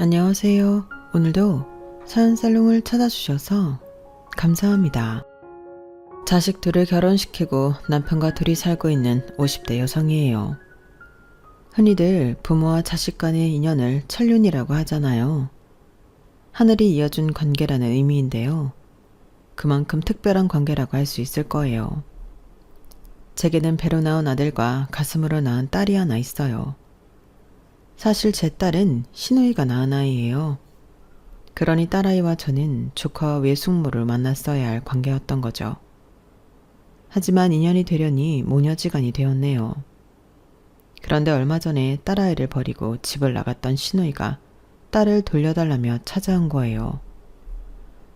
안녕하세요. 오늘도 사연살롱을 찾아주셔서 감사합니다. 자식 둘을 결혼시키고 남편과 둘이 살고 있는 50대 여성이에요. 흔히들 부모와 자식 간의 인연을 천륜이라고 하잖아요. 하늘이 이어준 관계라는 의미인데요. 그만큼 특별한 관계라고 할 수 있을 거예요. 제게는 배로 낳은 아들과 가슴으로 낳은 딸이 하나 있어요. 사실 제 딸은 시누이가 낳은 아이예요. 그러니 딸아이와 저는 조카와 외숙모를 만났어야 할 관계였던 거죠. 하지만 인연이 되려니 모녀지간이 되었네요. 그런데 얼마 전에 딸아이를 버리고 집을 나갔던 시누이가 딸을 돌려달라며 찾아온 거예요.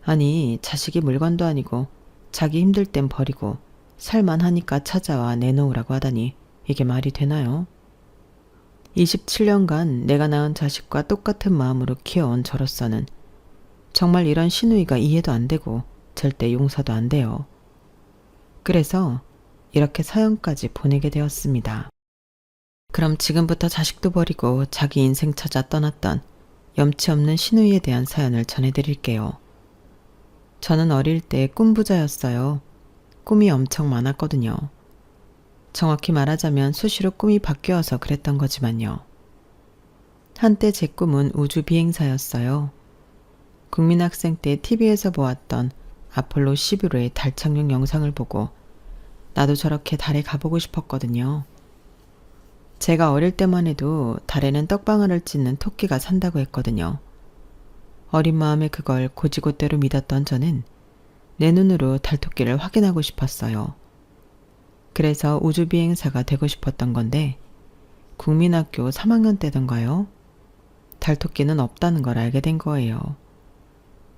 아니, 자식이 물건도 아니고 자기 힘들 땐 버리고 살만하니까 찾아와 내놓으라고 하다니 이게 말이 되나요? 27년간 내가 낳은 자식과 똑같은 마음으로 키워온 저로서는 정말 이런 시누이가 이해도 안 되고 절대 용서도 안 돼요. 그래서 이렇게 사연까지 보내게 되었습니다. 그럼 지금부터 자식도 버리고 자기 인생 찾아 떠났던 염치 없는 시누이에 대한 사연을 전해드릴게요. 저는 어릴 때 꿈부자였어요. 꿈이 엄청 많았거든요. 정확히 말하자면 수시로 꿈이 바뀌어서 그랬던 거지만요. 한때 제 꿈은 우주 비행사였어요. 국민학생 때 TV에서 보았던 아폴로 11호의 달 착륙 영상을 보고 나도 저렇게 달에 가보고 싶었거든요. 제가 어릴 때만 해도 달에는 떡방아를 찢는 토끼가 산다고 했거든요. 어린 마음에 그걸 고지고대로 믿었던 저는 내 눈으로 달토끼를 확인하고 싶었어요. 그래서 우주비행사가 되고 싶었던 건데 국민학교 3학년 때던가요? 달토끼는 없다는 걸 알게 된 거예요.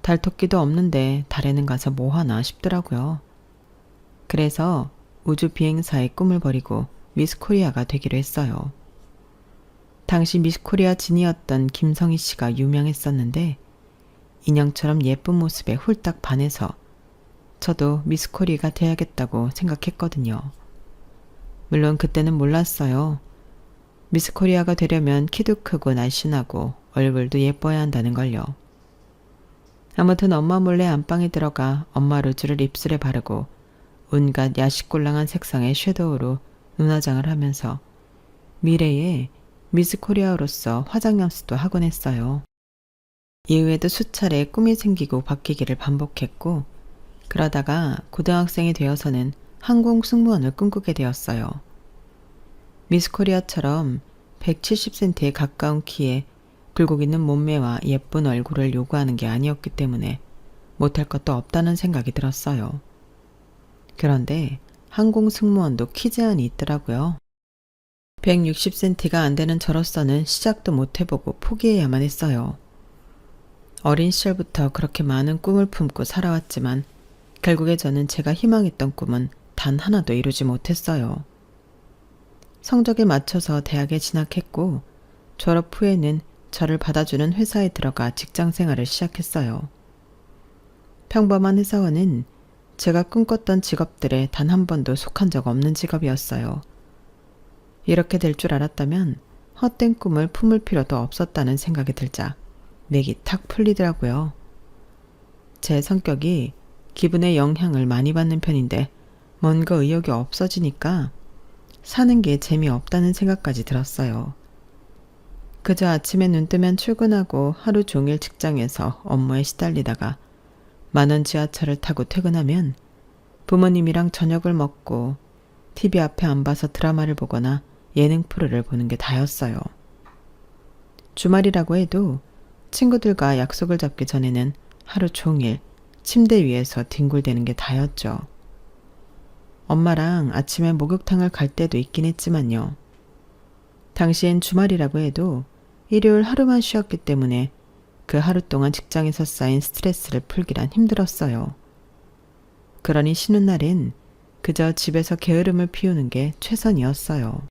달토끼도 없는데 달에는 가서 뭐하나 싶더라고요. 그래서 우주비행사의 꿈을 버리고 미스코리아가 되기로 했어요. 당시 미스코리아 진이었던 김성희 씨가 유명했었는데 인형처럼 예쁜 모습에 홀딱 반해서 저도 미스코리아가 돼야겠다고 생각했거든요. 물론 그때는 몰랐어요. 미스코리아가 되려면 키도 크고 날씬하고 얼굴도 예뻐야 한다는 걸요. 아무튼 엄마 몰래 안방에 들어가 엄마 루즈를 입술에 바르고 온갖 야식골랑한 색상의 섀도우로 눈화장을 하면서 미래의 미스코리아로서 화장 연습도 하곤 했어요. 이후에도 수차례 꿈이 생기고 바뀌기를 반복했고 그러다가 고등학생이 되어서는 항공 승무원을 꿈꾸게 되었어요. 미스코리아처럼 170cm에 가까운 키에 굴곡 있는 몸매와 예쁜 얼굴을 요구하는 게 아니었기 때문에 못할 것도 없다는 생각이 들었어요. 그런데 항공 승무원도 키 제한이 있더라고요. 160cm가 안 되는 저로서는 시작도 못 해보고 포기해야만 했어요. 어린 시절부터 그렇게 많은 꿈을 품고 살아왔지만 결국에 저는 제가 희망했던 꿈은 단 하나도 이루지 못했어요. 성적에 맞춰서 대학에 진학했고 졸업 후에는 저를 받아주는 회사에 들어가 직장 생활을 시작했어요. 평범한 회사원은 제가 꿈꿨던 직업들에 단 한 번도 속한 적 없는 직업이었어요. 이렇게 될 줄 알았다면 헛된 꿈을 품을 필요도 없었다는 생각이 들자 맥이 탁 풀리더라고요. 제 성격이 기분에 영향을 많이 받는 편인데 뭔가 의욕이 없어지니까 사는 게 재미없다는 생각까지 들었어요. 그저 아침에 눈 뜨면 출근하고 하루 종일 직장에서 업무에 시달리다가 만원 지하철을 타고 퇴근하면 부모님이랑 저녁을 먹고 TV 앞에 앉아서 드라마를 보거나 예능 프로를 보는 게 다였어요. 주말이라고 해도 친구들과 약속을 잡기 전에는 하루 종일 침대 위에서 뒹굴대는 게 다였죠. 엄마랑 아침에 목욕탕을 갈 때도 있긴 했지만요. 당시엔 주말이라고 해도 일요일 하루만 쉬었기 때문에 그 하루 동안 직장에서 쌓인 스트레스를 풀기란 힘들었어요. 그러니 쉬는 날엔 그저 집에서 게으름을 피우는 게 최선이었어요.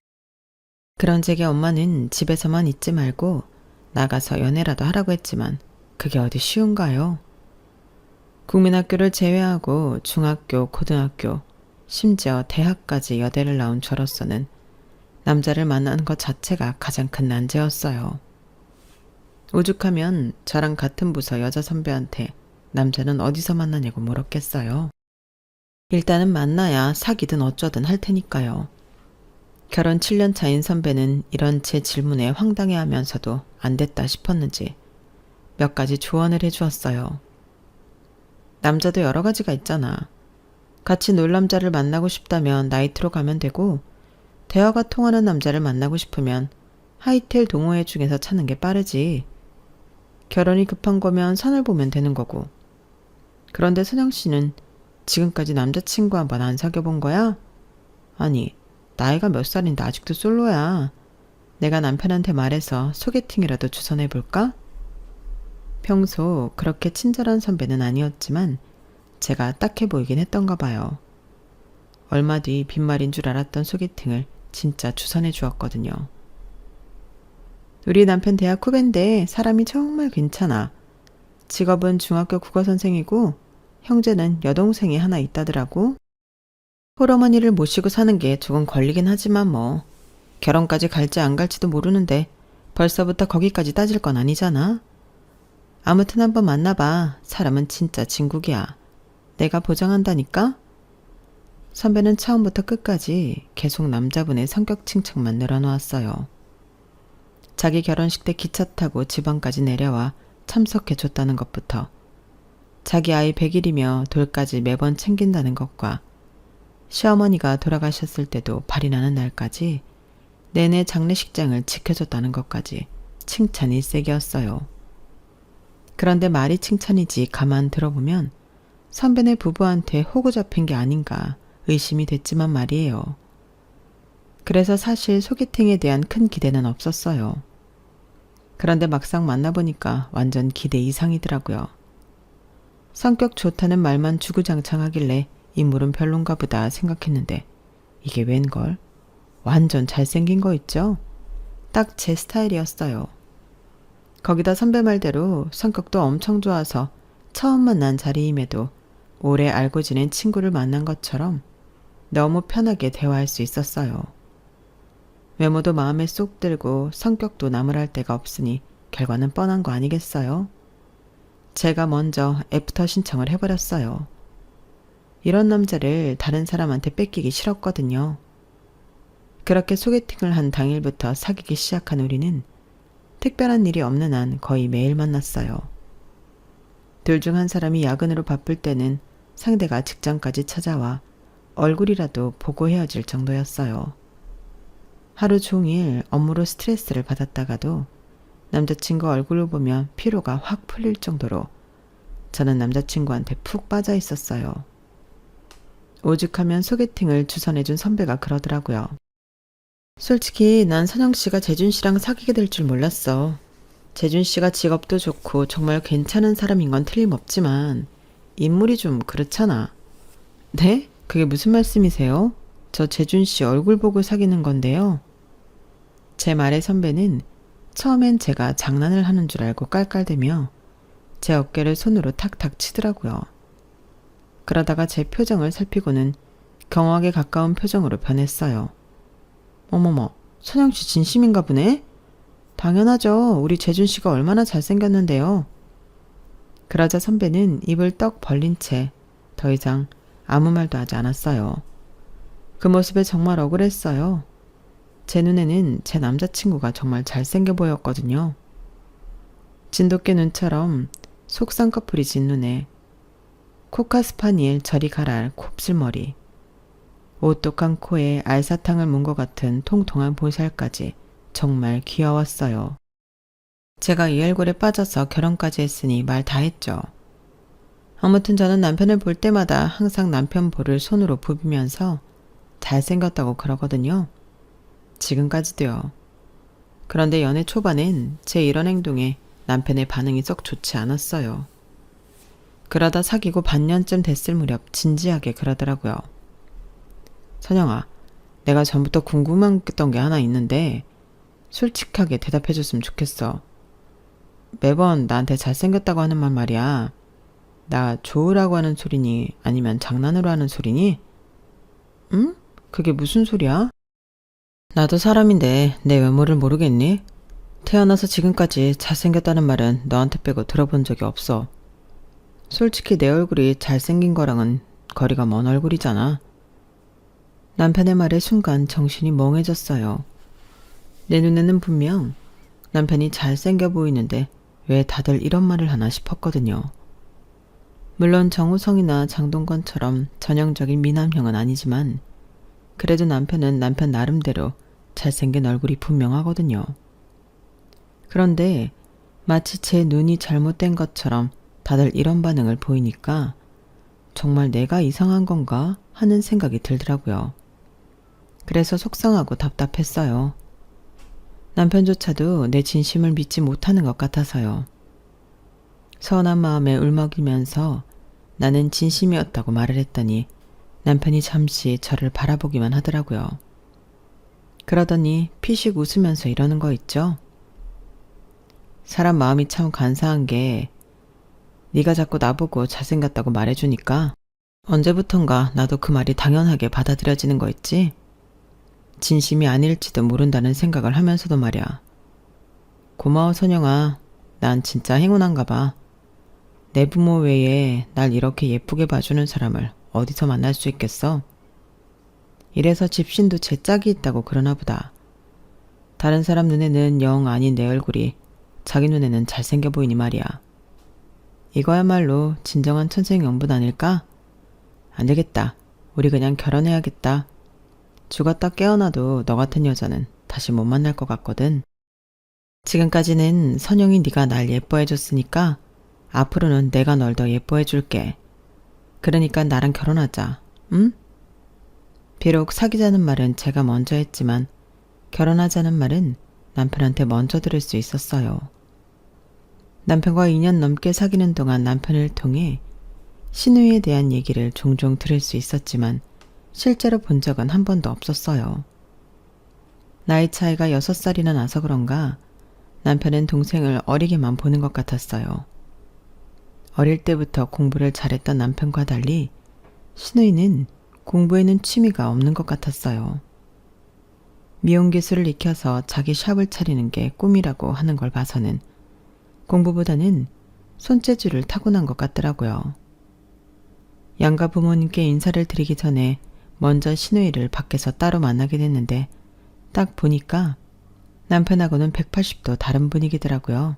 그런 제게 엄마는 집에서만 있지 말고 나가서 연애라도 하라고 했지만 그게 어디 쉬운가요? 국민학교를 제외하고 중학교, 고등학교, 심지어 대학까지 여대를 나온 저로서는 남자를 만나는 것 자체가 가장 큰 난제였어요. 오죽하면 저랑 같은 부서 여자 선배한테 남자는 어디서 만나냐고 물었겠어요. 일단은 만나야 사귀든 어쩌든 할 테니까요. 결혼 7년 차인 선배는 이런 제 질문에 황당해하면서도 안 됐다 싶었는지 몇 가지 조언을 해주었어요. 남자도 여러 가지가 있잖아. 같이 놀 남자를 만나고 싶다면 나이트로 가면 되고, 대화가 통하는 남자를 만나고 싶으면 하이텔 동호회 중에서 찾는 게 빠르지. 결혼이 급한 거면 선을 보면 되는 거고. 그런데 선영 씨는 지금까지 남자친구 한 번 안 사귀어 본 거야? 아니, 나이가 몇 살인데 아직도 솔로야. 내가 남편한테 말해서 소개팅이라도 주선해 볼까? 평소 그렇게 친절한 선배는 아니었지만 제가 딱해 보이긴 했던가 봐요. 얼마 뒤 빈말인 줄 알았던 소개팅을 진짜 주선해 주었거든요. 우리 남편 대학 후배인데 사람이 정말 괜찮아. 직업은 중학교 국어 선생이고 형제는 여동생이 하나 있다더라고. 홀어머니를 모시고 사는 게 조금 걸리긴 하지만 뭐 결혼까지 갈지 안 갈지도 모르는데 벌써부터 거기까지 따질 건 아니잖아. 아무튼 한번 만나봐. 사람은 진짜 진국이야. 내가 보장한다니까? 선배는 처음부터 끝까지 계속 남자분의 성격 칭찬만 늘어놓았어요. 자기 결혼식 때 기차 타고 지방까지 내려와 참석해줬다는 것부터 자기 아이 100일이며 돌까지 매번 챙긴다는 것과 시어머니가 돌아가셨을 때도 발이 나는 날까지 내내 장례식장을 지켜줬다는 것까지 칭찬이 일색이었어요. 그런데 말이 칭찬이지 가만 들어보면 선배네 부부한테 호구 잡힌 게 아닌가 의심이 됐지만 말이에요. 그래서 사실 소개팅에 대한 큰 기대는 없었어요. 그런데 막상 만나보니까 완전 기대 이상이더라고요. 성격 좋다는 말만 주구장창하길래 인물은 별론가 보다 생각했는데 이게 웬걸? 완전 잘생긴 거 있죠? 딱 제 스타일이었어요. 거기다 선배 말대로 성격도 엄청 좋아서 처음 만난 자리임에도 오래 알고 지낸 친구를 만난 것처럼 너무 편하게 대화할 수 있었어요. 외모도 마음에 쏙 들고 성격도 나무랄 데가 없으니 결과는 뻔한 거 아니겠어요? 제가 먼저 애프터 신청을 해버렸어요. 이런 남자를 다른 사람한테 뺏기기 싫었거든요. 그렇게 소개팅을 한 당일부터 사귀기 시작한 우리는 특별한 일이 없는 한 거의 매일 만났어요. 둘 중 한 사람이 야근으로 바쁠 때는 상대가 직장까지 찾아와 얼굴이라도 보고 헤어질 정도였어요. 하루 종일 업무로 스트레스를 받았다가도 남자친구 얼굴을 보면 피로가 확 풀릴 정도로 저는 남자친구한테 푹 빠져 있었어요. 오죽하면 소개팅을 주선해준 선배가 그러더라고요. 솔직히 난 선영 씨가 재준 씨랑 사귀게 될 줄 몰랐어. 재준 씨가 직업도 좋고 정말 괜찮은 사람인 건 틀림없지만 인물이 좀 그렇잖아. 네? 그게 무슨 말씀이세요? 저 재준 씨 얼굴 보고 사귀는 건데요. 제 말에 선배는 처음엔 제가 장난을 하는 줄 알고 깔깔대며 제 어깨를 손으로 탁탁 치더라고요. 그러다가 제 표정을 살피고는 경악에 가까운 표정으로 변했어요. 어머머, 선영 씨 진심인가 보네? 당연하죠. 우리 재준 씨가 얼마나 잘생겼는데요. 그러자 선배는 입을 떡 벌린 채 더 이상 아무 말도 하지 않았어요. 그 모습에 정말 억울했어요. 제 눈에는 제 남자친구가 정말 잘생겨 보였거든요. 진돗개 눈처럼 속쌍꺼풀이 진 눈에 코카스파니엘 저리 가랄 곱슬머리, 오똑한 코에 알사탕을 문 것 같은 통통한 보살까지 정말 귀여웠어요. 제가 이 얼굴에 빠져서 결혼까지 했으니 말 다 했죠. 아무튼 저는 남편을 볼 때마다 항상 남편 볼을 손으로 부비면서 잘생겼다고 그러거든요. 지금까지도요. 그런데 연애 초반엔 제 이런 행동에 남편의 반응이 썩 좋지 않았어요. 그러다 사귀고 반년쯤 됐을 무렵 진지하게 그러더라고요. 선영아, 내가 전부터 궁금했던 게 하나 있는데 솔직하게 대답해줬으면 좋겠어. 매번 나한테 잘생겼다고 하는 말 말이야. 나 좋으라고 하는 소리니 아니면 장난으로 하는 소리니? 응? 그게 무슨 소리야? 나도 사람인데 내 외모를 모르겠니? 태어나서 지금까지 잘생겼다는 말은 너한테 빼고 들어본 적이 없어. 솔직히 내 얼굴이 잘생긴 거랑은 거리가 먼 얼굴이잖아. 남편의 말에 순간 정신이 멍해졌어요. 내 눈에는 분명 남편이 잘생겨 보이는데 왜 다들 이런 말을 하나 싶었거든요. 물론 정우성이나 장동건처럼 전형적인 미남형은 아니지만 그래도 남편은 남편 나름대로 잘생긴 얼굴이 분명하거든요. 그런데 마치 제 눈이 잘못된 것처럼 다들 이런 반응을 보이니까 정말 내가 이상한 건가 하는 생각이 들더라고요. 그래서 속상하고 답답했어요. 남편조차도 내 진심을 믿지 못하는 것 같아서요. 서운한 마음에 울먹이면서 나는 진심이었다고 말을 했더니 남편이 잠시 저를 바라보기만 하더라고요. 그러더니 피식 웃으면서 이러는 거 있죠? 사람 마음이 참 간사한 게 네가 자꾸 나보고 잘생겼다고 말해주니까 언제부턴가 나도 그 말이 당연하게 받아들여지는 거 있지? 진심이 아닐지도 모른다는 생각을 하면서도 말이야. 고마워 선영아. 난 진짜 행운한가 봐. 내 부모 외에 날 이렇게 예쁘게 봐주는 사람을 어디서 만날 수 있겠어? 이래서 집신도 제 짝이 있다고 그러나 보다. 다른 사람 눈에는 영 아닌 내 얼굴이 자기 눈에는 잘생겨 보이니 말이야. 이거야말로 진정한 천생연분 아닐까? 안 되겠다. 우리 그냥 결혼해야겠다. 죽었다 깨어나도 너 같은 여자는 다시 못 만날 것 같거든. 지금까지는 선영이 네가 날 예뻐해줬으니까 앞으로는 내가 널 더 예뻐해줄게. 그러니까 나랑 결혼하자. 응? 비록 사귀자는 말은 제가 먼저 했지만 결혼하자는 말은 남편한테 먼저 들을 수 있었어요. 남편과 2년 넘게 사귀는 동안 남편을 통해 신우이에 대한 얘기를 종종 들을 수 있었지만 실제로 본 적은 한 번도 없었어요. 나이 차이가 6살이나 나서 그런가 남편은 동생을 어리게만 보는 것 같았어요. 어릴 때부터 공부를 잘했던 남편과 달리 신우이는 공부에는 취미가 없는 것 같았어요. 미용 기술을 익혀서 자기 샵을 차리는 게 꿈이라고 하는 걸 봐서는 공부보다는 손재주를 타고난 것 같더라고요. 양가 부모님께 인사를 드리기 전에 먼저 신우이를 밖에서 따로 만나게 됐는데 딱 보니까 남편하고는 180도 다른 분위기더라고요.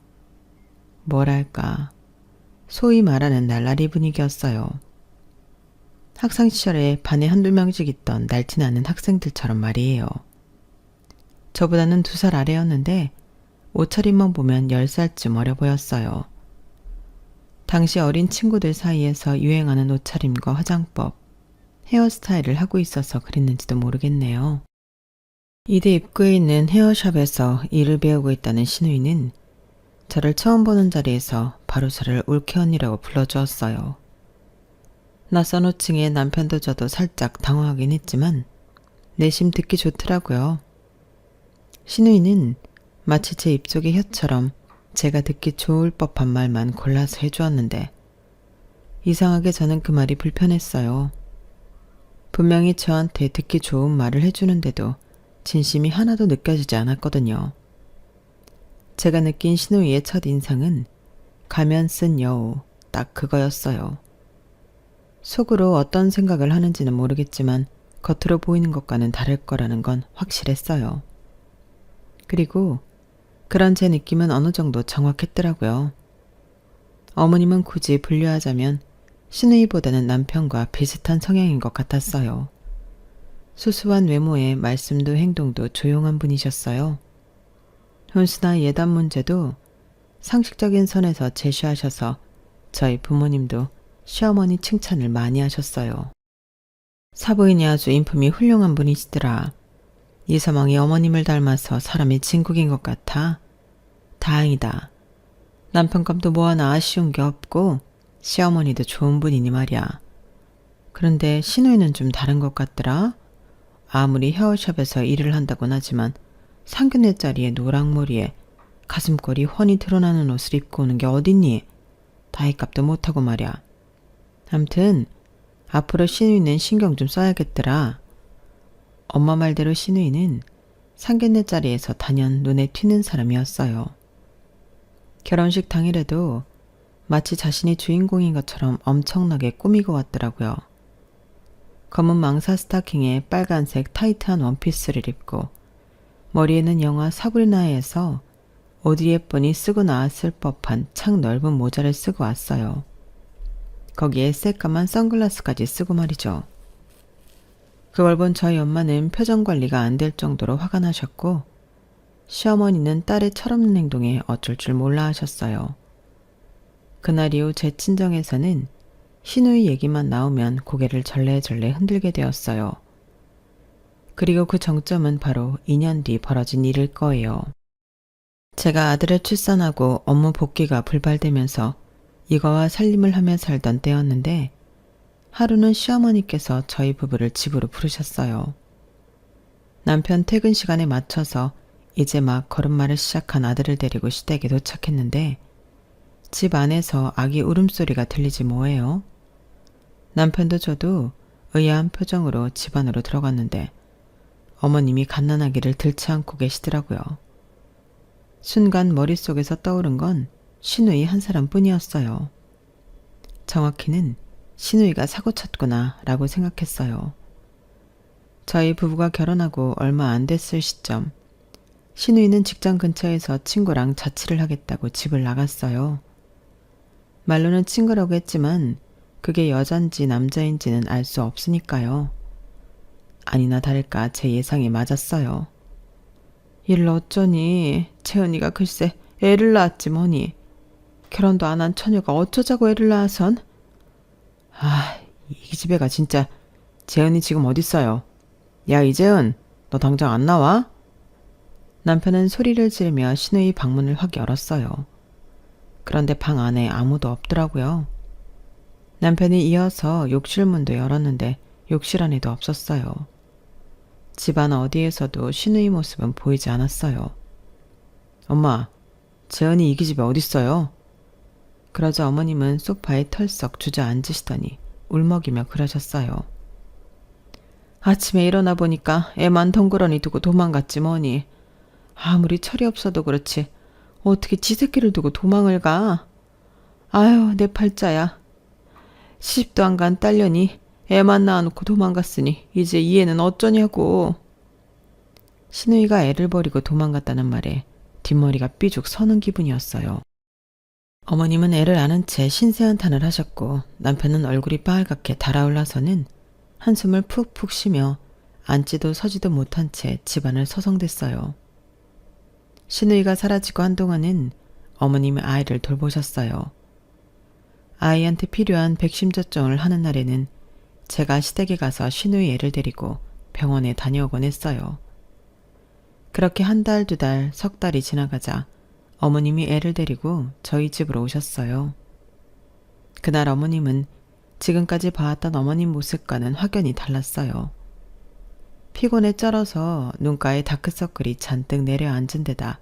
뭐랄까, 소위 말하는 날라리 분위기였어요. 학창시절에 반에 한두 명씩 있던 날티나는 학생들처럼 말이에요. 저보다는 2살 아래였는데 옷차림만 보면 10살쯤 어려 보였어요. 당시 어린 친구들 사이에서 유행하는 옷차림과 화장법, 헤어스타일을 하고 있어서 그랬는지도 모르겠네요. 이대 입구에 있는 헤어샵에서 일을 배우고 있다는 신우이는 저를 처음 보는 자리에서 바로 저를 올케 언니라고 불러주었어요. 낯선 호칭에 남편도 저도 살짝 당황하긴 했지만 내심 듣기 좋더라고요. 신우이는 마치 제 입속의 혀처럼 제가 듣기 좋을 법한 말만 골라서 해주었는데 이상하게 저는 그 말이 불편했어요. 분명히 저한테 듣기 좋은 말을 해주는데도 진심이 하나도 느껴지지 않았거든요. 제가 느낀 신우이의 첫인상은 가면 쓴 여우, 딱 그거였어요. 속으로 어떤 생각을 하는지는 모르겠지만 겉으로 보이는 것과는 다를 거라는 건 확실했어요. 그리고 그런 제 느낌은 어느 정도 정확했더라고요. 어머님은 굳이 분류하자면 신우이보다는 남편과 비슷한 성향인 것 같았어요. 수수한 외모에 말씀도 행동도 조용한 분이셨어요. 혼수나 예단 문제도 상식적인 선에서 제시하셔서 저희 부모님도 시어머니 칭찬을 많이 하셨어요. 사부인이 아주 인품이 훌륭한 분이시더라. 이서방이 어머님을 닮아서 사람이 진국인 것 같아. 다행이다. 남편감도 뭐 하나 아쉬운 게 없고 시어머니도 좋은 분이니 말이야. 그런데 신우이는 좀 다른 것 같더라. 아무리 헤어샵에서 일을 한다곤 하지만 상견례 자리에 노랑머리에 가슴골이 훤히 드러나는 옷을 입고 오는 게 어딨니? 다이값도 못하고 말이야. 암튼 앞으로 신우이는 신경 좀 써야겠더라. 엄마 말대로 신우이는 상견례 자리에서 단연 눈에 튀는 사람이었어요. 결혼식 당일에도 마치 자신이 주인공인 것처럼 엄청나게 꾸미고 왔더라고요. 검은 망사 스타킹에 빨간색 타이트한 원피스를 입고 머리에는 영화 사브리나에서 오드리 헵번이 쓰고 나왔을 법한 창 넓은 모자를 쓰고 왔어요. 거기에 새까만 선글라스까지 쓰고 말이죠. 그걸 본 저희 엄마는 표정 관리가 안 될 정도로 화가 나셨고 시어머니는 딸의 철없는 행동에 어쩔 줄 몰라 하셨어요. 그날 이후 제 친정에서는 시누이 얘기만 나오면 고개를 절레절레 흔들게 되었어요. 그리고 그 정점은 바로 2년 뒤 벌어진 일일 거예요. 제가 아들을 출산하고 업무 복귀가 불발되면서 이거와 살림을 하며 살던 때였는데 하루는 시어머니께서 저희 부부를 집으로 부르셨어요. 남편 퇴근 시간에 맞춰서 이제 막 걸음마를 시작한 아들을 데리고 시댁에 도착했는데 집 안에서 아기 울음소리가 들리지 뭐예요. 남편도 저도 의아한 표정으로 집 안으로 들어갔는데 어머님이 갓난아기를 들치 않고 계시더라고요. 순간 머릿속에서 떠오른 건 시누이 한 사람뿐이었어요. 정확히는 시누이가 사고쳤구나 라고 생각했어요. 저희 부부가 결혼하고 얼마 안 됐을 시점 시누이는 직장 근처에서 친구랑 자취를 하겠다고 집을 나갔어요. 말로는 친구라고 했지만 그게 여잔지 남자인지는 알 수 없으니까요. 아니나 다를까 제 예상이 맞았어요. 이를 어쩌니 채은이가 글쎄 애를 낳았지 뭐니. 결혼도 안 한 처녀가 어쩌자고 애를 낳아선. 이 기집애가 진짜. 재은이 지금 어딨어요? 야 이재은 너 당장 안 나와? 남편은 소리를 지르며 시누이 방문을 확 열었어요. 그런데 방 안에 아무도 없더라고요. 남편이 이어서 욕실 문도 열었는데 욕실 안에도 없었어요. 집안 어디에서도 시누이 모습은 보이지 않았어요. 엄마, 재은이 이 기집애 어딨어요? 그러자 어머님은 소파에 털썩 주저앉으시더니 울먹이며 그러셨어요. 아침에 일어나 보니까 애만 덩그러니 두고 도망갔지 뭐니. 아무리 철이 없어도 그렇지 어떻게 지 새끼를 두고 도망을 가. 아유 내 팔자야. 시집도 안 간 딸년이 애만 낳아놓고 도망갔으니 이제 이 애는 어쩌냐고. 시누이가 애를 버리고 도망갔다는 말에 뒷머리가 삐죽 서는 기분이었어요. 어머님은 애를 안은 채 신세한탄을 하셨고 남편은 얼굴이 빨갛게 달아올라서는 한숨을 푹푹 쉬며 앉지도 서지도 못한 채 집안을 서성댔어요. 시누이가 사라지고 한동안은 어머님이 아이를 돌보셨어요. 아이한테 필요한 백신 접종을 하는 날에는 제가 시댁에 가서 시누이 애를 데리고 병원에 다녀오곤 했어요. 그렇게 한 달, 두 달, 석 달이 지나가자 어머님이 애를 데리고 저희 집으로 오셨어요. 그날 어머님은 지금까지 봐왔던 어머님 모습과는 확연히 달랐어요. 피곤에 쩔어서 눈가에 다크서클이 잔뜩 내려앉은 데다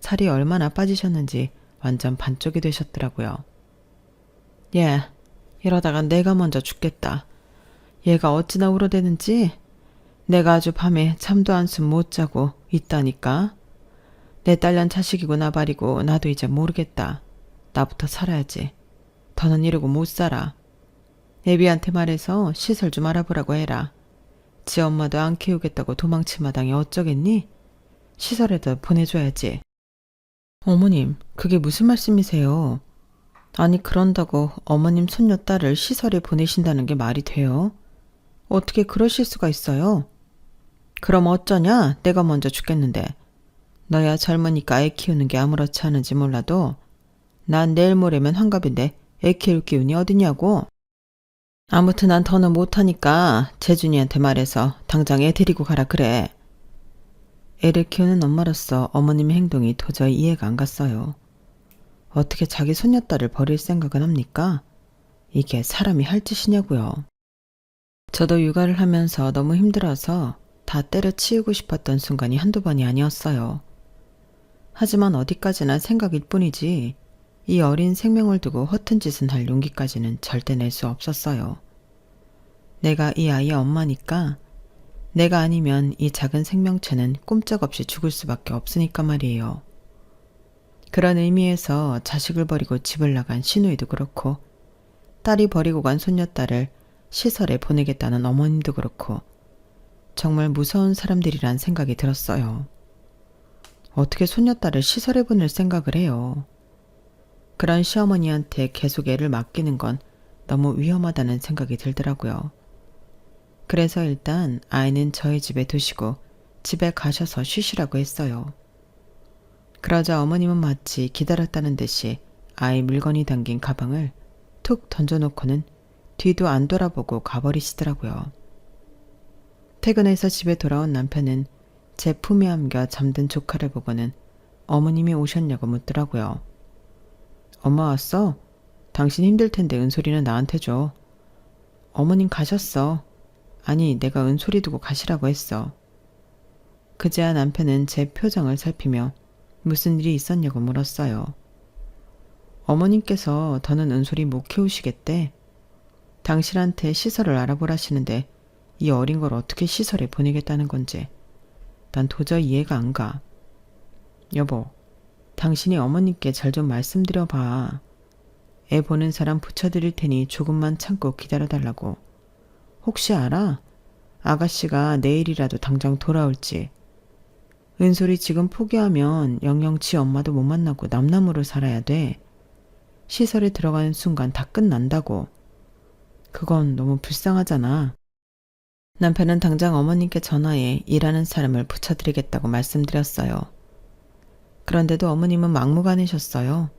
살이 얼마나 빠지셨는지 완전 반쪽이 되셨더라고요. 예, 이러다간 내가 먼저 죽겠다. 얘가 어찌나 울어대는지 내가 아주 밤에 잠도 한숨 못 자고 있다니까. 내 딸년 자식이고 나발이고 나도 이제 모르겠다. 나부터 살아야지. 더는 이러고 못 살아. 애비한테 말해서 시설 좀 알아보라고 해라. 지 엄마도 안 키우겠다고 도망친 마당에 어쩌겠니? 시설에다 보내줘야지. 어머님, 그게 무슨 말씀이세요? 아니 그런다고 어머님 손녀딸을 시설에 보내신다는 게 말이 돼요? 어떻게 그러실 수가 있어요? 그럼 어쩌냐? 내가 먼저 죽겠는데. 너야 젊으니까 애 키우는 게 아무렇지 않은지 몰라도 난 내일 모레면 환갑인데 애 키울 기운이 어디냐고. 아무튼 난 더는 못하니까 재준이한테 말해서 당장 애 데리고 가라 그래. 애를 키우는 엄마로서 어머님의 행동이 도저히 이해가 안 갔어요. 어떻게 자기 손녀딸을 버릴 생각은 합니까? 이게 사람이 할 짓이냐고요. 저도 육아를 하면서 너무 힘들어서 다 때려치우고 싶었던 순간이 한두 번이 아니었어요. 하지만 어디까지나 생각일 뿐이지 이 어린 생명을 두고 허튼 짓은 할 용기까지는 절대 낼 수 없었어요. 내가 이 아이의 엄마니까 내가 아니면 이 작은 생명체는 꼼짝없이 죽을 수밖에 없으니까 말이에요. 그런 의미에서 자식을 버리고 집을 나간 시누이도 그렇고 딸이 버리고 간 손녀딸을 시설에 보내겠다는 어머님도 그렇고 정말 무서운 사람들이란 생각이 들었어요. 어떻게 손녀딸을 시설에 보낼 생각을 해요. 그런 시어머니한테 계속 애를 맡기는 건 너무 위험하다는 생각이 들더라고요. 그래서 일단 아이는 저희 집에 두시고 집에 가셔서 쉬시라고 했어요. 그러자 어머님은 마치 기다렸다는 듯이 아이 물건이 담긴 가방을 툭 던져놓고는 뒤도 안 돌아보고 가버리시더라고요. 퇴근해서 집에 돌아온 남편은 제 품에 안겨 잠든 조카를 보고는 어머님이 오셨냐고 묻더라고요. 엄마 왔어? 당신 힘들 텐데 은솔이는 나한테 줘. 어머님 가셨어. 아니, 내가 은솔이 두고 가시라고 했어. 그제야 남편은 제 표정을 살피며 무슨 일이 있었냐고 물었어요. 어머님께서 더는 은솔이 못 키우시겠대. 당신한테 시설을 알아보라시는데 이 어린 걸 어떻게 시설에 보내겠다는 건지 난 도저히 이해가 안 가. 여보, 당신이 어머님께 잘 좀 말씀드려봐. 애 보는 사람 붙여드릴 테니 조금만 참고 기다려달라고. 혹시 알아? 아가씨가 내일이라도 당장 돌아올지. 은솔이 지금 포기하면 영영 지 엄마도 못 만나고 남남으로 살아야 돼. 시설에 들어가는 순간 다 끝난다고. 그건 너무 불쌍하잖아. 남편은 당장 어머님께 전화해 일하는 사람을 붙여드리겠다고 말씀드렸어요. 그런데도 어머님은 막무가내셨어요.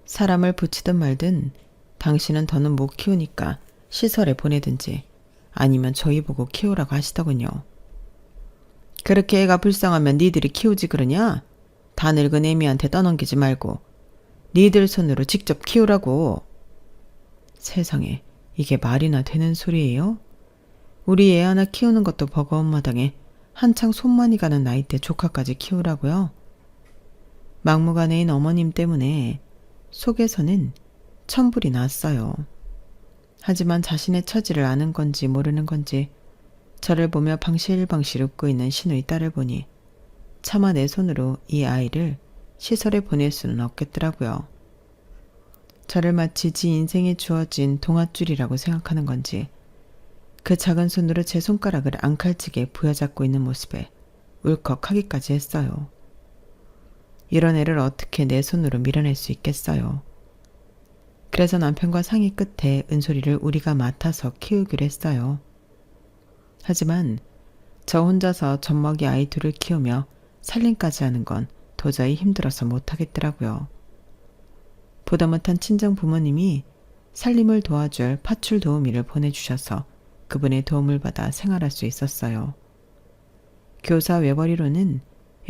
사람을 붙이든 말든 당신은 더는 못 키우니까 시설에 보내든지 아니면 저희 보고 키우라고 하시더군요. 그렇게 애가 불쌍하면 니들이 키우지 그러냐? 다 늙은 애미한테 떠넘기지 말고 니들 손으로 직접 키우라고. 세상에, 이게 말이나 되는 소리예요? 우리 애 하나 키우는 것도 버거운 마당에 한창 손만이 가는 나이 때 조카까지 키우라고요? 막무가내인 어머님 때문에 속에서는 천불이 났어요. 하지만 자신의 처지를 아는 건지 모르는 건지 저를 보며 방실방실 웃고 있는 시누이 딸을 보니 차마 내 손으로 이 아이를 시설에 보낼 수는 없겠더라고요. 저를 마치 지 인생에 주어진 동아줄이라고 생각하는 건지 그 작은 손으로 제 손가락을 앙칼지게 부여잡고 있는 모습에 울컥하기까지 했어요. 이런 애를 어떻게 내 손으로 밀어낼 수 있겠어요. 그래서 남편과 상의 끝에 은솔이를 우리가 맡아서 키우기로 했어요. 하지만 저 혼자서 젖먹이 아이 둘을 키우며 살림까지 하는 건 도저히 힘들어서 못하겠더라고요. 보다 못한 친정 부모님이 살림을 도와줄 파출 도우미를 보내주셔서 그분의 도움을 받아 생활할 수 있었어요. 교사 외벌이로는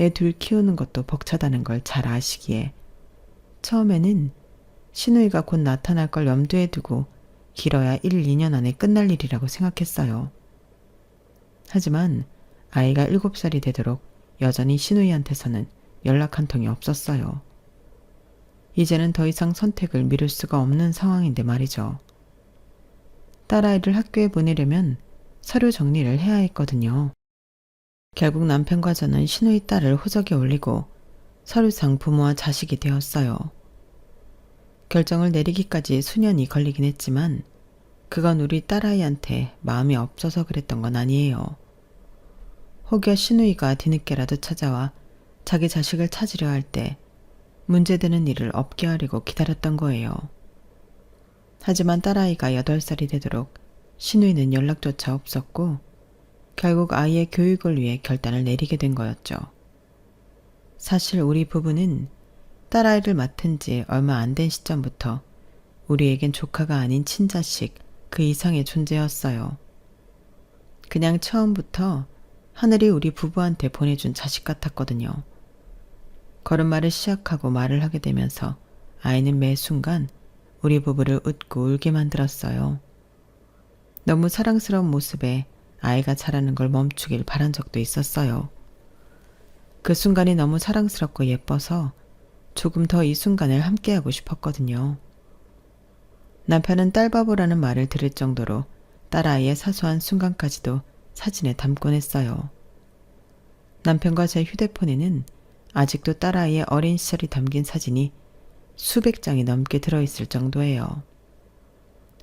애 둘 키우는 것도 벅차다는 걸 잘 아시기에 처음에는 시누이가 곧 나타날 걸 염두에 두고 길어야 1, 2년 안에 끝날 일이라고 생각했어요. 하지만 아이가 7살이 되도록 여전히 시누이한테서는 연락 한 통이 없었어요. 이제는 더 이상 선택을 미룰 수가 없는 상황인데 말이죠. 딸아이를 학교에 보내려면 서류 정리를 해야 했거든요. 결국 남편과 저는 시누이 딸을 호적에 올리고 서류상 부모와 자식이 되었어요. 결정을 내리기까지 수년이 걸리긴 했지만 그건 우리 딸아이한테 마음이 없어서 그랬던 건 아니에요. 혹여 시누이가 뒤늦게라도 찾아와 자기 자식을 찾으려 할 때 문제되는 일을 없게 하려고 기다렸던 거예요. 하지만 딸아이가 8살이 되도록 시누이는 연락조차 없었고 결국 아이의 교육을 위해 결단을 내리게 된 거였죠. 사실 우리 부부는 딸아이를 맡은 지 얼마 안 된 시점부터 우리에겐 조카가 아닌 친자식 그 이상의 존재였어요. 그냥 처음부터 하늘이 우리 부부한테 보내준 자식 같았거든요. 걸음마를 시작하고 말을 하게 되면서 아이는 매 순간 우리 부부를 웃고 울게 만들었어요. 너무 사랑스러운 모습에 아이가 자라는 걸 멈추길 바란 적도 있었어요. 그 순간이 너무 사랑스럽고 예뻐서 조금 더 이 순간을 함께하고 싶었거든요. 남편은 딸바보라는 말을 들을 정도로 딸아이의 사소한 순간까지도 사진에 담곤 했어요. 남편과 제 휴대폰에는 아직도 딸아이의 어린 시절이 담긴 사진이 수백 장이 넘게 들어있을 정도예요.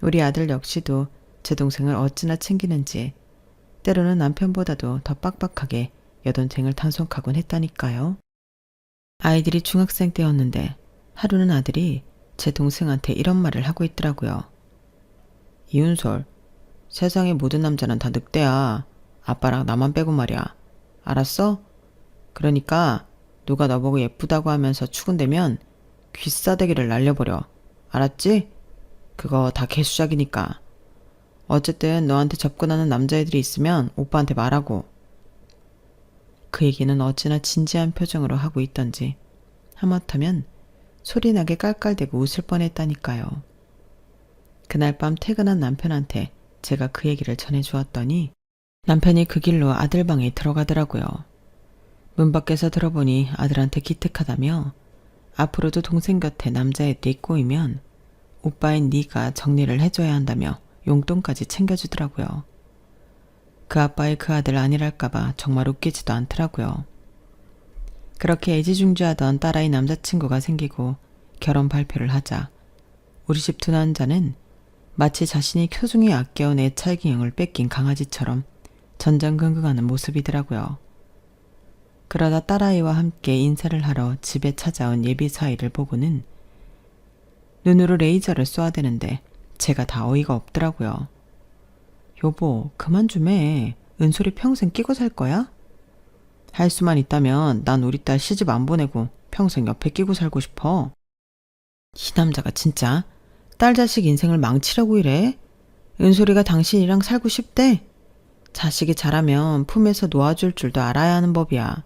우리 아들 역시도 제 동생을 어찌나 챙기는지 때로는 남편보다도 더 빡빡하게 여동생을 단속하곤 했다니까요. 아이들이 중학생 때였는데 하루는 아들이 제 동생한테 이런 말을 하고 있더라고요. 이윤솔, 세상의 모든 남자는 다 늑대야. 아빠랑 나만 빼고 말이야. 알았어? 그러니까 누가 너보고 예쁘다고 하면서 추근대면 귀싸대기를 날려버려. 알았지? 그거 다 개수작이니까. 어쨌든 너한테 접근하는 남자애들이 있으면 오빠한테 말하고. 그 얘기는 어찌나 진지한 표정으로 하고 있던지 하마터면 소리나게 깔깔대고 웃을 뻔했다니까요. 그날 밤 퇴근한 남편한테 제가 그 얘기를 전해주었더니 남편이 그 길로 아들 방에 들어가더라고요. 문 밖에서 들어보니 아들한테 기특하다며 앞으로도 동생 곁에 남자애들이 꼬이면 오빠인 네가 정리를 해줘야 한다며 용돈까지 챙겨주더라고요. 그 아빠의 그 아들 아니랄까봐 정말 웃기지도 않더라고요. 그렇게 애지중지하던 딸아이 남자친구가 생기고 결혼 발표를 하자 우리 집 두 남자는 마치 자신이 소중히 아껴온 애착인형을 뺏긴 강아지처럼 전전긍긍하는 모습이더라고요. 그러다 딸아이와 함께 인사를 하러 집에 찾아온 예비사위를 보고는 눈으로 레이저를 쏘아대는데 제가 다 어이가 없더라고요. 여보, 그만 좀 해. 은솔이 평생 끼고 살 거야? 할 수만 있다면 난 우리 딸 시집 안 보내고 평생 옆에 끼고 살고 싶어. 이 남자가 진짜 딸 자식 인생을 망치려고 이래? 은솔이가 당신이랑 살고 싶대? 자식이 자라면 품에서 놓아줄 줄도 알아야 하는 법이야.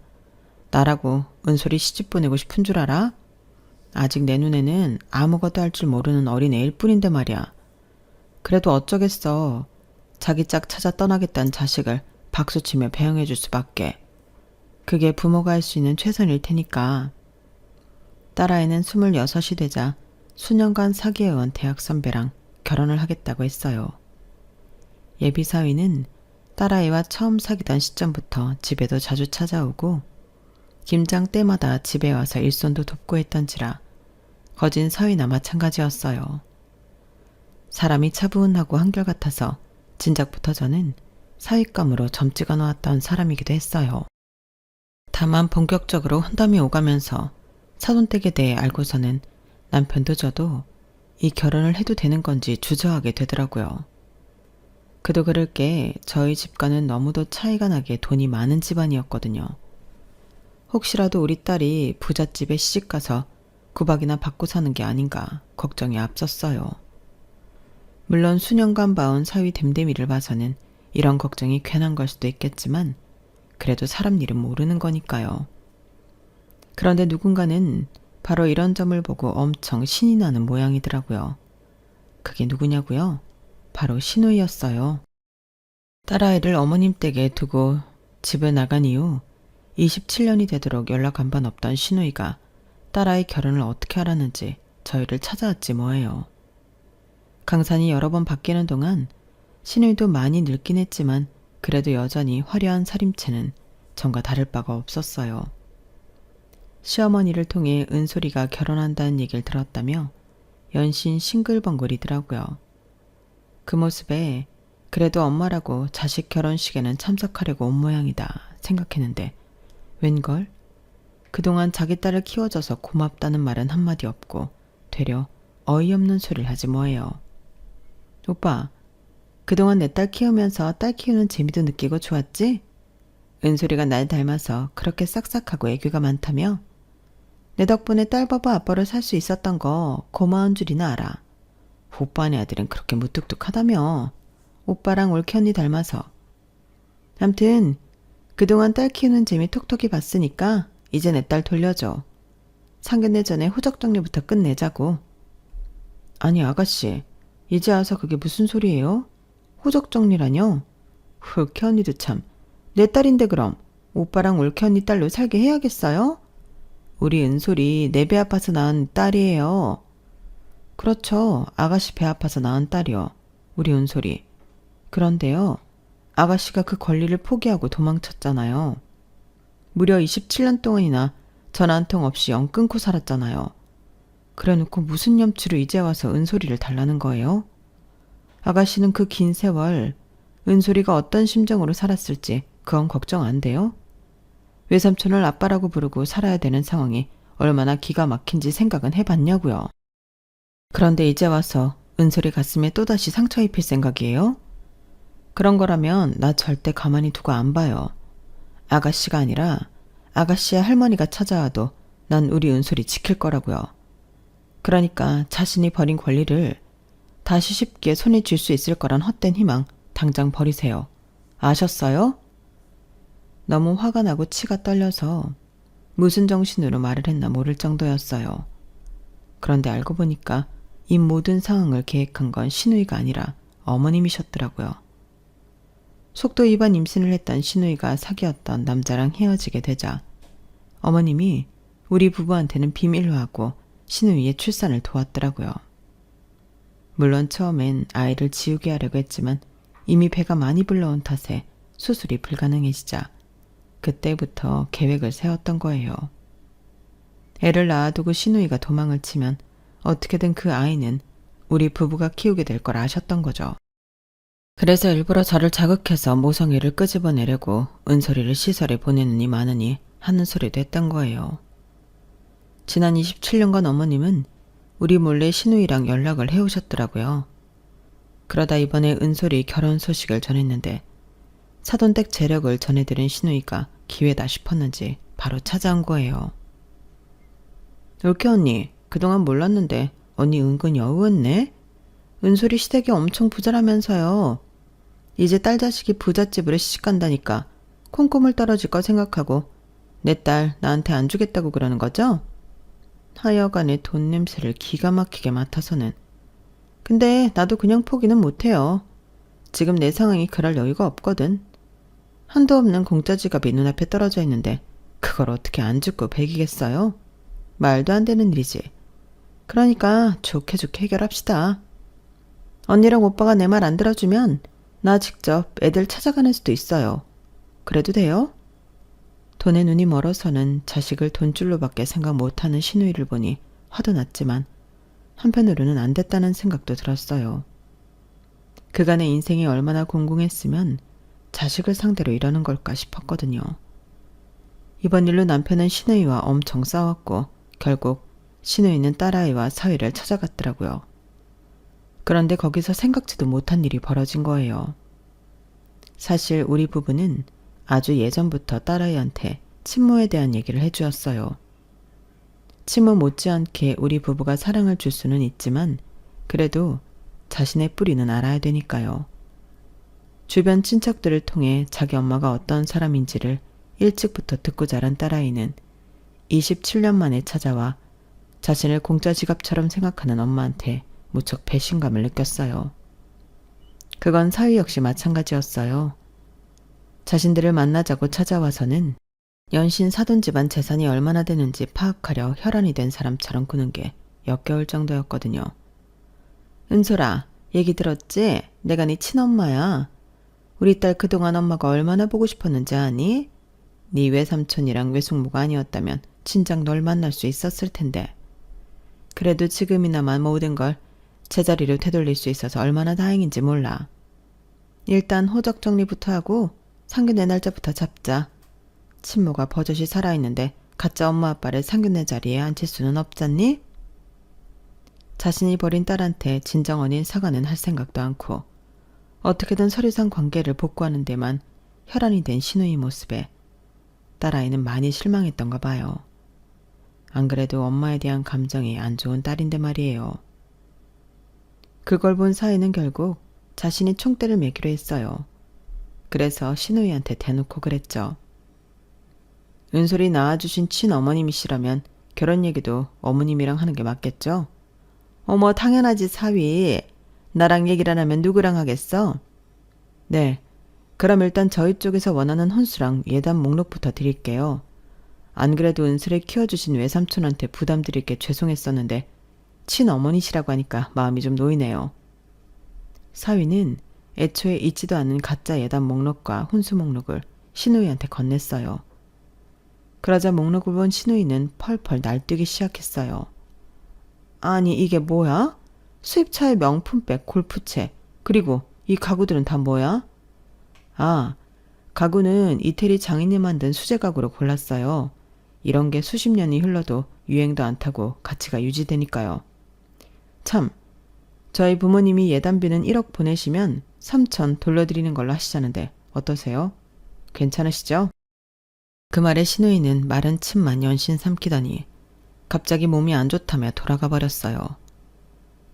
나라고 은솔이 시집 보내고 싶은 줄 알아? 아직 내 눈에는 아무것도 할 줄 모르는 어린애일 뿐인데 말이야. 그래도 어쩌겠어. 자기 짝 찾아 떠나겠다는 자식을 박수치며 배웅해 줄 수밖에. 그게 부모가 할 수 있는 최선일 테니까. 딸아이는 26이 되자 수년간 사귀어온 대학 선배랑 결혼을 하겠다고 했어요. 예비사위는 딸아이와 처음 사귀던 시점부터 집에도 자주 찾아오고 김장 때마다 집에 와서 일손도 돕고 했던지라 거진 사위나 마찬가지였어요. 사람이 차분하고 한결같아서 진작부터 저는 사윗감으로 점 찍어 놓았던 사람이기도 했어요. 다만 본격적으로 혼담이 오가면서 사돈댁에 대해 알고서는 남편도 저도 이 결혼을 해도 되는 건지 주저하게 되더라고요. 그도 그럴 게 저희 집과는 너무도 차이가 나게 돈이 많은 집안이었거든요. 혹시라도 우리 딸이 부잣집에 시집가서 구박이나 받고 사는 게 아닌가 걱정이 앞섰어요. 물론 수년간 봐온 사위 댐댐이를 봐서는 이런 걱정이 괜한 걸 수도 있겠지만 그래도 사람 일은 모르는 거니까요. 그런데 누군가는 바로 이런 점을 보고 엄청 신이 나는 모양이더라고요. 그게 누구냐고요? 바로 신우이였어요. 딸아이를 어머님 댁에 두고 집을 나간 이후 27년이 되도록 연락 한 번 없던 신우이가 딸아이 결혼을 어떻게 알았는지 저희를 찾아왔지 뭐예요. 강산이 여러 번 바뀌는 동안 신우이도 많이 늙긴 했지만 그래도 여전히 화려한 살림체는 전과 다를 바가 없었어요. 시어머니를 통해 은솔이가 결혼한다는 얘기를 들었다며 연신 싱글벙글이더라고요. 그 모습에 그래도 엄마라고 자식 결혼식에는 참석하려고 온 모양이다 생각했는데 웬걸? 그동안 자기 딸을 키워줘서 고맙다는 말은 한마디 없고 되려 어이없는 소리를 하지 뭐예요. 오빠, 그동안 내 딸 키우면서 딸 키우는 재미도 느끼고 좋았지? 은솔이가 날 닮아서 그렇게 싹싹하고 애교가 많다며? 내 덕분에 딸 바보 아빠로 살 수 있었던 거 고마운 줄이나 알아. 오빠네 아들은 그렇게 무뚝뚝하다며. 오빠랑 올케 언니 닮아서. 암튼 그동안 딸 키우는 재미 톡톡히 봤으니까 이제 내 딸 돌려줘. 상견례 전에 호적 정리부터 끝내자고. 아니 아가씨, 이제 와서 그게 무슨 소리예요? 호적 정리라뇨? 올케 언니도 참. 내 딸인데 그럼 오빠랑 올케 언니 딸로 살게 해야겠어요? 우리 은솔이 내 배 아파서 낳은 딸이에요. 그렇죠. 아가씨 배 아파서 낳은 딸이요. 우리 은솔이. 그런데요. 아가씨가 그 권리를 포기하고 도망쳤잖아요. 무려 27년 동안이나 전화 한 통 없이 영 끊고 살았잖아요. 그래놓고 무슨 염치로 이제 와서 은솔이를 달라는 거예요? 아가씨는 그 긴 세월 은솔이가 어떤 심정으로 살았을지 그건 걱정 안 돼요? 외삼촌을 아빠라고 부르고 살아야 되는 상황이 얼마나 기가 막힌지 생각은 해봤냐고요. 그런데 이제 와서 은솔이 가슴에 또다시 상처 입힐 생각이에요? 그런 거라면 나 절대 가만히 두고 안 봐요. 아가씨가 아니라 아가씨의 할머니가 찾아와도 난 우리 은솔이 지킬 거라고요. 그러니까 자신이 버린 권리를 다시 쉽게 손에 쥘 수 있을 거란 헛된 희망 당장 버리세요. 아셨어요? 너무 화가 나고 치가 떨려서 무슨 정신으로 말을 했나 모를 정도였어요. 그런데 알고 보니까 이 모든 상황을 계획한 건 신우이가 아니라 어머님이셨더라고요. 속도 위반 임신을 했던 신우이가 사귀었던 남자랑 헤어지게 되자 어머님이 우리 부부한테는 비밀로 하고 신우이의 출산을 도왔더라고요. 물론 처음엔 아이를 지우게 하려고 했지만 이미 배가 많이 불러온 탓에 수술이 불가능해지자 그때부터 계획을 세웠던 거예요. 애를 낳아두고 신우이가 도망을 치면 어떻게든 그 아이는 우리 부부가 키우게 될 걸 아셨던 거죠. 그래서 일부러 저를 자극해서 모성애를 끄집어내려고 은솔이를 시설에 보내느니 마느니 하는 소리도 했던 거예요. 지난 27년간 어머님은 우리 몰래 신우이랑 연락을 해오셨더라고요. 그러다 이번에 은솔이 결혼 소식을 전했는데 사돈댁 재력을 전해들은 신우이가 기회다 싶었는지 바로 찾아온 거예요. 옳게 언니, 그동안 몰랐는데 언니 은근 여우였네? 은솔이 시댁이 엄청 부자라면서요. 이제 딸 자식이 부잣집으로 시집간다니까 콩고물 떨어질 거 생각하고 내 딸 나한테 안 주겠다고 그러는 거죠? 하여간에 돈 냄새를 기가 막히게 맡아서는. 근데 나도 그냥 포기는 못해요. 지금 내 상황이 그럴 여유가 없거든. 한도 없는 공짜 지갑이 눈앞에 떨어져 있는데 그걸 어떻게 안 죽고 배기겠어요? 말도 안 되는 일이지. 그러니까 좋게 좋게 해결합시다. 언니랑 오빠가 내 말 안 들어주면 나 직접 애들 찾아가는 수도 있어요. 그래도 돼요? 돈에 눈이 멀어서는 자식을 돈줄로밖에 생각 못하는 신우이를 보니 화도 났지만 한편으로는 안 됐다는 생각도 들었어요. 그간의 인생이 얼마나 공공했으면 자식을 상대로 이러는 걸까 싶었거든요. 이번 일로 남편은 신우이와 엄청 싸웠고 결국 신우이는 딸아이와 사위를 찾아갔더라고요. 그런데 거기서 생각지도 못한 일이 벌어진 거예요. 사실 우리 부부는 아주 예전부터 딸아이한테 친모에 대한 얘기를 해주었어요. 친모 못지않게 우리 부부가 사랑을 줄 수는 있지만 그래도 자신의 뿌리는 알아야 되니까요. 주변 친척들을 통해 자기 엄마가 어떤 사람인지를 일찍부터 듣고 자란 딸아이는 27년 만에 찾아와 자신을 공짜 지갑처럼 생각하는 엄마한테 무척 배신감을 느꼈어요. 그건 사위 역시 마찬가지였어요. 자신들을 만나자고 찾아와서는 연신 사돈 집안 재산이 얼마나 되는지 파악하려 혈안이 된 사람처럼 구는 게 역겨울 정도였거든요. 은솔아, 얘기 들었지? 내가 네 친엄마야. 우리 딸 그동안 엄마가 얼마나 보고 싶었는지 아니? 네 외삼촌이랑 외숙모가 아니었다면 진작 널 만날 수 있었을 텐데. 그래도 지금이나마 모든 걸 제자리로 되돌릴 수 있어서 얼마나 다행인지 몰라. 일단 호적 정리부터 하고 상견례 날짜부터 잡자. 친모가 버젓이 살아있는데 가짜 엄마 아빠를 상견례 자리에 앉힐 수는 없잖니? 자신이 버린 딸한테 진정 어린 사과는 할 생각도 않고 어떻게든 서류상 관계를 복구하는 데만 혈안이 된 신우이 모습에 딸아이는 많이 실망했던가 봐요. 안 그래도 엄마에 대한 감정이 안 좋은 딸인데 말이에요. 그걸 본 사위는 결국 자신이 총대를 매기로 했어요. 그래서 신우이한테 대놓고 그랬죠. 은솔이 낳아주신 친어머님이시라면 결혼 얘기도 어머님이랑 하는 게 맞겠죠? 어머 당연하지 사위. 나랑 얘기를 안 하면 누구랑 하겠어? 네. 그럼 일단 저희 쪽에서 원하는 혼수랑 예단 목록부터 드릴게요. 안 그래도 은솔을 키워주신 외삼촌한테 부담 드릴 게 죄송했었는데 친어머니시라고 하니까 마음이 좀 놓이네요. 사위는 애초에 있지도 않은 가짜 예단 목록과 훈수 목록을 신우이한테 건넸어요. 그러자 목록을 본 신우이는 펄펄 날뛰기 시작했어요. 아니 이게 뭐야? 수입차의 명품백, 골프채, 그리고 이 가구들은 다 뭐야? 아, 가구는 이태리 장인이 만든 수제 가구로 골랐어요. 이런 게 수십 년이 흘러도 유행도 안 타고 가치가 유지되니까요. 참, 저희 부모님이 예단비는 1억 보내시면 3천 돌려드리는 걸로 하시자는데 어떠세요? 괜찮으시죠? 그 말에 신우이는 마른 침만 연신 삼키더니 갑자기 몸이 안 좋다며 돌아가 버렸어요.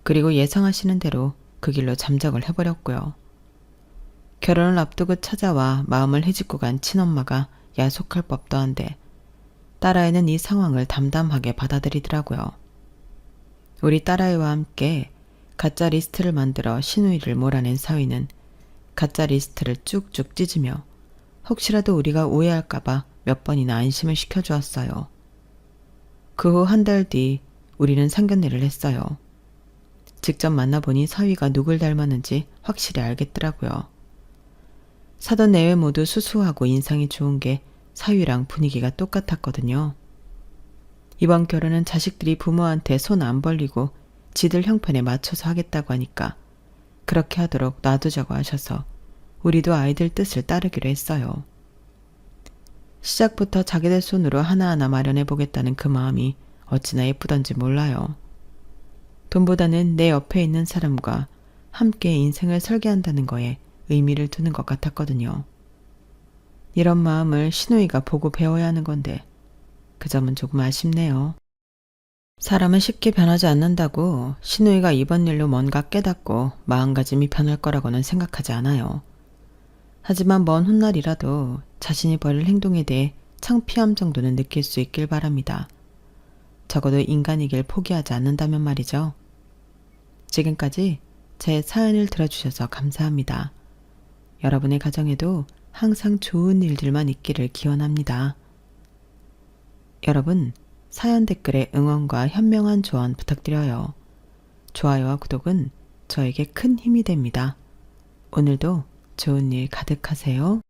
그리고 예상하시는 대로 그 길로 잠적을 해버렸고요. 결혼을 앞두고 찾아와 마음을 헤집고 간 친엄마가 야속할 법도 한데 딸아이는 이 상황을 담담하게 받아들이더라고요. 우리 딸아이와 함께 가짜 리스트를 만들어 신우이를 몰아낸 사위는 가짜 리스트를 쭉쭉 찢으며 혹시라도 우리가 오해할까봐 몇 번이나 안심을 시켜주었어요. 그 후 한 달 뒤 우리는 상견례를 했어요. 직접 만나보니 사위가 누굴 닮았는지 확실히 알겠더라고요. 사돈 내외 모두 수수하고 인상이 좋은 게 사위랑 분위기가 똑같았거든요. 이번 결혼은 자식들이 부모한테 손 안 벌리고 지들 형편에 맞춰서 하겠다고 하니까 그렇게 하도록 놔두자고 하셔서 우리도 아이들 뜻을 따르기로 했어요. 시작부터 자기들 손으로 하나하나 마련해 보겠다는 그 마음이 어찌나 예쁘던지 몰라요. 돈보다는 내 옆에 있는 사람과 함께 인생을 설계한다는 거에 의미를 두는 것 같았거든요. 이런 마음을 신우이가 보고 배워야 하는 건데 그 점은 조금 아쉽네요. 사람은 쉽게 변하지 않는다고 신우이가 이번 일로 뭔가 깨닫고 마음가짐이 변할 거라고는 생각하지 않아요. 하지만 먼 훗날이라도 자신이 벌일 행동에 대해 창피함 정도는 느낄 수 있길 바랍니다. 적어도 인간이길 포기하지 않는다면 말이죠. 지금까지 제 사연을 들어주셔서 감사합니다. 여러분의 가정에도 항상 좋은 일들만 있기를 기원합니다. 여러분, 사연 댓글에 응원과 현명한 조언 부탁드려요. 좋아요와 구독은 저에게 큰 힘이 됩니다. 오늘도 좋은 일 가득하세요.